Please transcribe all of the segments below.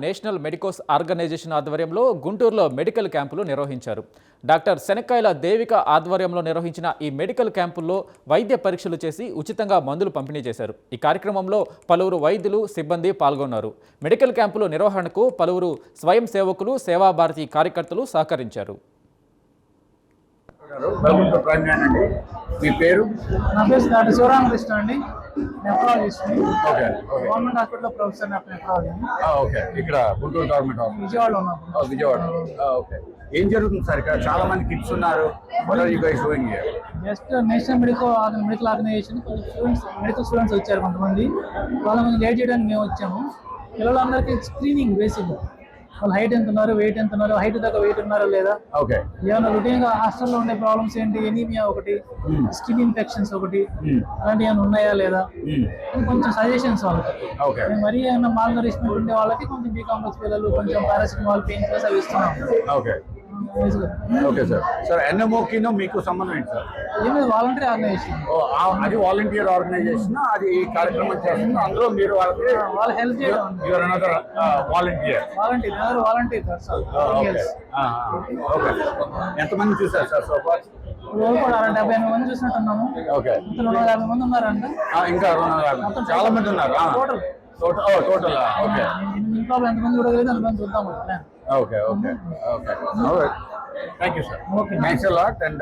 National medicos organisation ఆధ్వర్యంలో గుంటూరులో medical క్యాంపులు నిర్వహించారు. డాక్టర్ శనక్కాయల దేవిక ఆధ్వర్యంలో నిర్వహించిన ఈ మెడికల్ క్యాంపుల్లో వైద్య పరీక్షలు చేసి ఉచితంగా మందులు పంపిణీ చేశారు. ఈ కార్యక్రమంలో పలువురు వైద్యులు, సిబ్బంది పాల్గొన్నారు. మెడికల్ క్యాంపుల నిర్వహణకు పలువురు స్వయం సేవకులు, సేవాభారతి కార్యకర్తలు సహకరించారు. మీ పేరు? నా పేరు డాక్టర్ శివరామకృష్ణ అండి. Nephrologist. Government hospital professor nephrology. Okay. ఇక్కడ గుంటూరు గవర్నమెంట్ హాస్పిటల్ విజయవాడలో ఉన్నాం. విజయవాడ. ఓకే. ఏం జరుగుతుంది సార్ ఇక్కడ? చాలా మంది కిడ్స్ ఉన్నారు. What are you guys doing here? Just national medical organisation medical students వచ్చారు కొంతమంది. వాళ్ళ మంది గైడ్ చేయడానికి మేము వచ్చాము. పిల్లలందరికీ స్క్రీనింగ్ బేసిక్. వాళ్ళు హైట్ ఎంత ఉన్నారు, వెయిట్ ఎంత ఉన్నారు, హైట్ దాకా వెయిట్ ఉన్నారా లేదా, ఓకే, ఏమైనా రొటీన్ గా హాస్టల్లో ఉండే ప్రాబ్లమ్స్ ఏంటి, ఎనీమియా ఒకటి, స్కిన్ ఇన్ఫెక్షన్స్ ఒకటి, అలాంటి ఏమైనా ఉన్నాయా లేదా, కొంచెం సజెషన్స్ వాళ్ళకి. మరీ ఏమైనా మాల్ నరిష్మెంట్ ఉండే వాళ్ళకి కొంచెం బీ కాంప్లెక్స్ పిల్లలు కొంచెం పారాసిటమాల్, పెయిన్ కిల్లర్స్ అవి ఇస్తున్నాం. Okay okay sir. సార్ ఎన్ఎంఓకినో మీకు సంబంధం ఏంటి సార్? ఏమి వాలంటరీ ఆర్గనైజేషన్. అది వాలంటీర్ ఆర్గనైజేషన్. అది ఈ కార్యక్రమం చేస్తుంది. అందులో మీరు వాళ్ళు హెల్ప్ చేయడం. Your another volunteer. Volunteer okay. ఎంతమంది చూసారు సార్ సో ఫార్? రోజు కూడా 70 మంది చూసినట్టున్నాము. ఓకే. 250 మంది ఉన్నారంట. ఇంకా 250 చాలా మంది ఉన్నారు. టోటల్. ఓకే. ఇంట్లో ఎంతమంది చూడగలిగితే అంతమంది చూద్దాం. Okay. Thank you, sir. Okay. Thanks a lot, and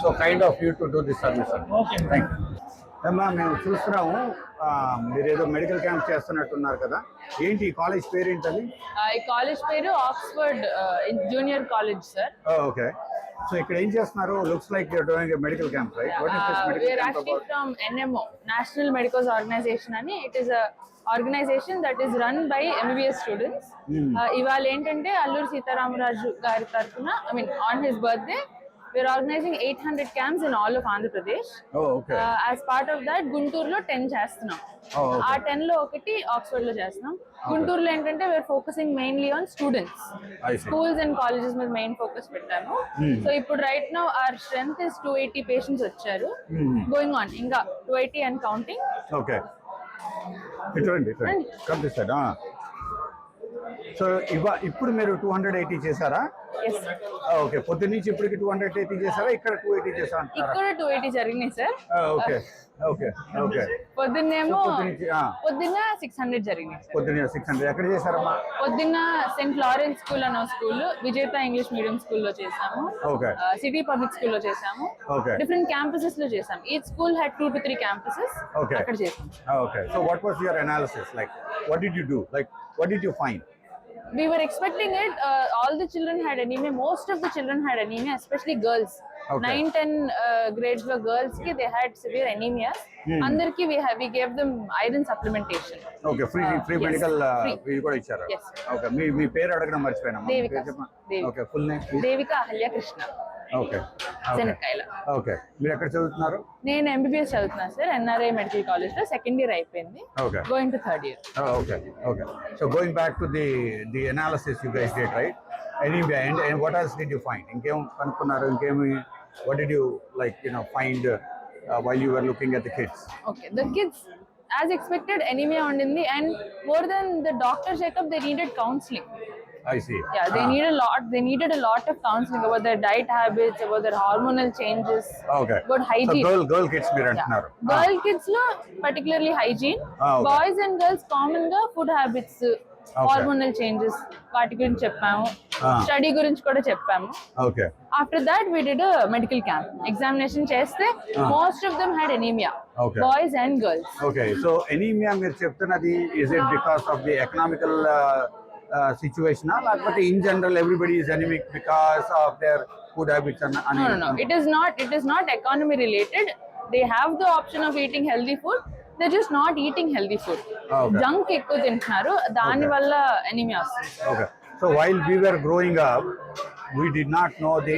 so kind of you to do this service, sir. Okay. Thank you. మేము చూస్తున్నాము మీరు ఏదో మెడికల్ క్యాంప్ చేస్తున్నట్టున్నారు కదా, ఏంటి ఈ కాలేజ్ పేరు ఏంటది? ఈ కాలేజ్ పేరు Oxford junior college sir. Okay. So ఇక్కడ ఏం చేస్తున్నారు? Looks like you are doing a medical camp, right? What is this medical camp? We are actually from NMO, National Medicos Organization అని. It is a organization that is run by MBBS students. ఇవాళ ఏంటంటే అల్లూరి సీతారామరాజు గారి తరఫున, I mean on his birthday, we are organizing 800 camps in all of Andhra Pradesh. Okay. As part of that గుంటూరులో 10 చేస్తున్నాం. ఆ 10 లో ఒకటి ఆక్స్ఫర్డ్ లో చేస్తున్నాం. గుంటూరులో ఏంటంటే we are focusing mainly on students. Schools and colleges మీద మెయిన్ ఫోకస్ పెట్టాము. సో ఇప్పుడు right now our strength is 280 patients వచ్చారు. Going on ఇంకా 280 and counting. Okay. ఇటువంటి కనిపిస్తాడు. సో ఇప్పుడు మీరు 280 చేశారా? ఓకే. పొద్దున్న నుంచి ఇప్పటికి 280 చేశారా? ఇక్కడ 280 చేశారా? ఇక్కడ 280 జరిగినాయి సార్. ఓకే. పొద్దున్నేమో పొద్దున్న 600 జరిగినాయి సార్. పొద్దున్న 600 ఎక్కడ చేశారమ్మా? పొద్దున్న సెయింట్ లారెన్స్ స్కూల్ అనే స్కూల్, విజేత ఇంగ్లీష్ మీడియం స్కూల్లో చేసాము. సిటీ పబ్లిక్ స్కూల్లో చేసాము. డిఫరెంట్ క్యాంపసెస్ లో చేసాము. ఈ స్కూల్ హ్యాడ్ 2 to 3 campuses. అక్కడ చేసాము. Okay. So what was your analysis? Like what did you do? Like what did you find? We were expecting it. All the children had anemia. Most of the children had anemia, especially girls. 9-10 grades were girls ki they had severe anemia. Andarki we gave them iron supplementation. Okay, free medical we kuda ichara. Yes. Okay, మీ పేరు అడగడం మర్చిపోయాను. Devika. Okay. Full name? Devika Ahalya Krishna. Okay. Shanakkayala. Okay. మీరు ఎక్కడ చదువుతున్నారు? నేను MBBS చదువుతున్నాను sir. NRI medical college లో సెకండ్ ఇయర్ అయిపోయింది. Okay. Going to third year. Okay. So going back to the analysis you guys did, right? Anemia, and what else did you find? ఇంకేం కనుక్కున్నారు? ఇంకేమి what did you find while you were looking at the kids? Okay, the kids as expected anemia undindi, and more than the doctor checkup they needed counseling. I see. Yeah, they needed a lot of counseling about their diet habits, about their hormonal changes. Okay. About hygiene. So girl kids మీరు అంటున్నారు. Girl kids లో particularly hygiene. Boys and girls common గా food habits, hormonal changes వాటి గురించి చెప్పాము. Study గురించి కూడా చెప్పాము. Okay. After that we did a medical camp. Examination చేస్తే most of them had anemia. Okay. Boys and girls. Okay. So anemia మీరు చెప్తున్నది is it because of the economical situation, లేకపోతే in general everybody is anemic because of their food habits? No. It is not economy related. They have the option of eating healthy food. They're just not eating healthy food. Junk ఎక్కువ తింటున్నారు, దాని వల్ల anemia వస్తుంది. Okay. So while we were growing up, we did not know the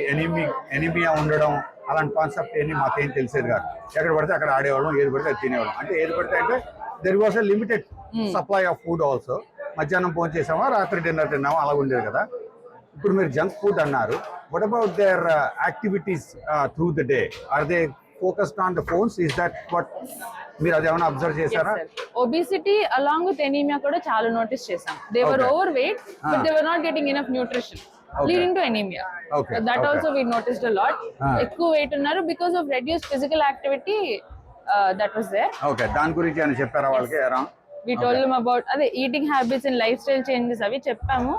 anemia ఉండడం అలాంటి concept ఏమి మాకేం తెలిసేది కాదు. ఎక్కడ పడితే అక్కడ ఆడేవాళ్ళం, ఏది పడితే అది తినేవాళ్ళం. అంటే ఏది పడితే అంటే there was a limited supply of food also. మధ్యాహ్నం భోజనం చేసామా, రాత్రి డిన్నర్ తిన్నామా, అలా ఉండేది కదా. ఇప్పుడు మీరు జంక్ ఫుడ్ అన్నారు. What about their activities through the day? Are they focused on the phones. Is that what మీరు అదేమైనా అబ్జర్వ్ చేశారా? ఒబిసిటీ అలాంగ్ విత్ ఎనీమియా కూడా చాలా నోటీస్ చేసాం. They were Okay. Overweight but they were not getting enough nutrition leading to anaemia. Okay, that okay. Also we noticed a lot. Ah. ఎక్కువ weight ఉన్నారు because of reduce physical activity that was there. Okay, దాని గురించి అని చెప్పారా వాళ్ళకి? We told them about అదే eating habits and lifestyle changes అవి చెప్పాము.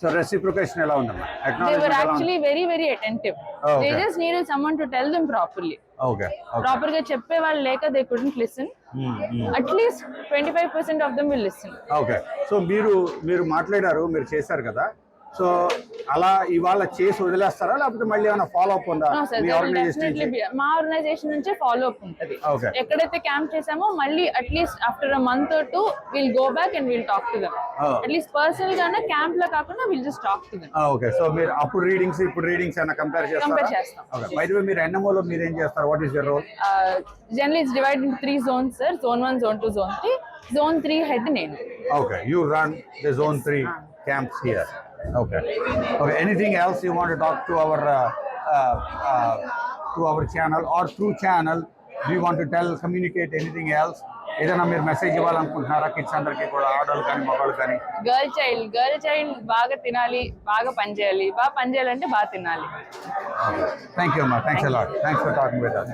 సో రెసిప్రికేషన్ ఎలా ఉందమ్మా? They were actually very very attentive. Okay. They just needed someone to tell them properly. Okay Proper గా చెప్పే వాళ్ళు లేక they couldn't listen. At least 25% of them will listen. Okay. So మీరు మాట్లాడారు, మీరు చేశారు కదా, సో అలా ఇవాళ చేసి వదిలేస్తారా లేకపోతే మళ్ళీ ఏమైనా ఫాలో అప్ ఉందా No sir, మీ there will ఆర్గనైజేషన్ definitely నుంచి? be. మా ఆర్గనైజేషన్ నుంచే ఫాలో అప్ ఉంటుంది. Okay. ఎక్కడైతే క్యాంప్ చేసామో మళ్ళీ at least after a month or two will go back and will talk to them. Oh. At least personal గానే క్యాంప్ లో కాకుండా will just talk to them. Okay. So మీరు అప్పుడు రీడింగ్స్ ఇప్పుడు రీడింగ్స్ ఏమైనా కంపేర్ Compare చేస్తారా? చేస్తాం. ఓకే. బై ది వే మీరు NMO లో మీరు ఏం చేస్తారు? What is your role? Generally it's divided into 3 zones sir. Zone 1, Zone 2, Zone 3. Zone 3 head నేను. Okay, you run the Zone 3 camps here. Okay. Okay. Anything else you want to talk to our channel or through channel? Do you want to communicate anything else? ఏదైనా మీరు message ఇవ్వాలనుకుంటున్నారా kids అందరికి కూడా, ఆడవాళ్ళు కానీ మగవాళ్ళు కానీ? Girl child బాగా తినాలి, బాగా పని చేయాలి. బాగా పని చేయాలంటే బాగా తినాలి. Thank you, Amma. Thanks a lot. Thanks for talking with us.